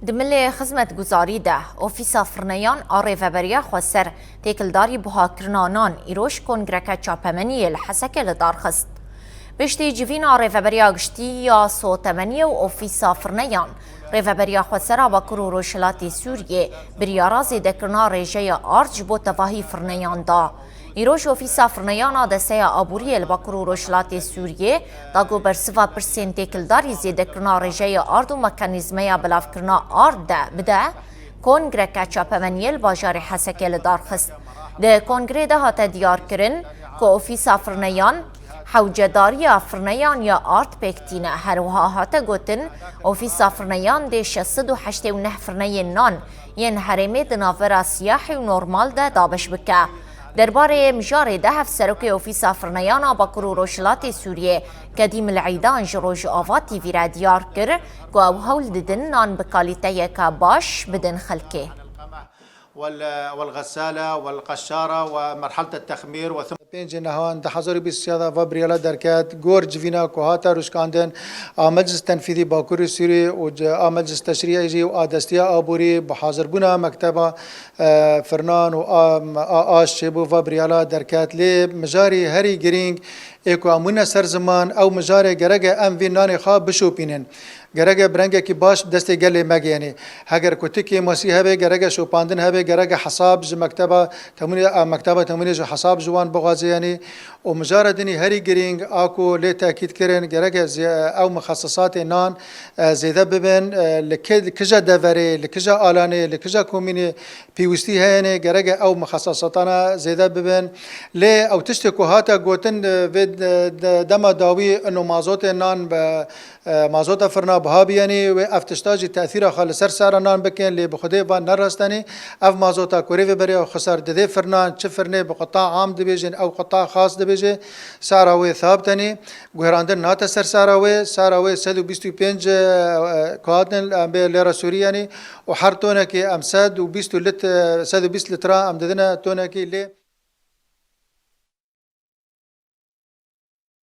دمل خدمت گزاری ده اوفیسا فرنیان آریوبریا خسر تکلداری بها کرنانان ایروش کنگرک چاپمنی الحسک لدارخست بشتی جوین آریوبریا گشتی یا صوتمنی و اوفیسا فرنیان ریوبریا خسر با کرو روشلاتی سوریه بریارازی دکرنا ریجه آرج بو تواهی فرنیان دا ایروش اوفیسا فرنیانا دسته آبوری الباکرو روشلات سوریه داگو برسوا پرسین تکلداری زیده کرنا رژه آرد و مکانیزمه بلاف کرنا آرد ده بده کنگره چاپمنیل باجار حسکل دارخست. ده کنگره ده هاته دیار کرن که اوفیسا فرنیان حوجداری فرنیان یا آرد پکتینه هروها هاته گوتن اوفیسا فرنیان ده 689 فرنیان نان ین هرمه دناورا سیاحی و نورمال ده دابش بکه. درباره مجار ده سروک اوفیسا فرنیانا با کرو روشلات سوریه قدیم العیدان جروج آواتی ویرا دیار کر که او هول ددن نان بکالیته که باش بدن خلکه والغسالة والقشارة ومرحلة التخمير وثم بينج نهان دحزوري بالسيادة فابريالا دركات جورج فينا كوهاتا روشكاندن مجلس تنفيذي باكوري سوري ومجلس تشريعي وآدستيا آبوري بحاضر بنا مكتبة فرنان وآش شيبو فابريالا دركات لي مجاري هاري جرينج ايكو امونا سر زمان او مجاري جرجة ام فيناني خواب بشوبينن جرجة برنجة كي باش دستي قال ماجي يعني هاجر كتكي مسيح هبه جرجة شوباندن هبه جرجة حساب ج مكتبة تموني جو حساب جوان بغازي يعني ومجاردني هاري جرينج اكو لتاكيد كرن جرجة او مخصصات نان زيدا ببن لكجا دفري لكجا آلاني لكجا كوميني بيوستي هيني جرجة او مخصصاتنا زيدا ببن لي او تشتكو هاتا قوتن دما داوي انه مازوت نان مازوت فرنا بهابي يعني وافتشتاج تاثير خال سر نان بكين اللي بخدي بان نرستني اف مازوتا كوريفي بري خسر ددي فرنا تشفرني بقطاع عام دبيجن او قطاع خاص دبيجي ساراوي ثابتني غيراندن ناتا ساراوي 125 كوادن ليره سورياني وحرتونكي امساد و20 لتر 120 لتر ام ددنا تونكي لي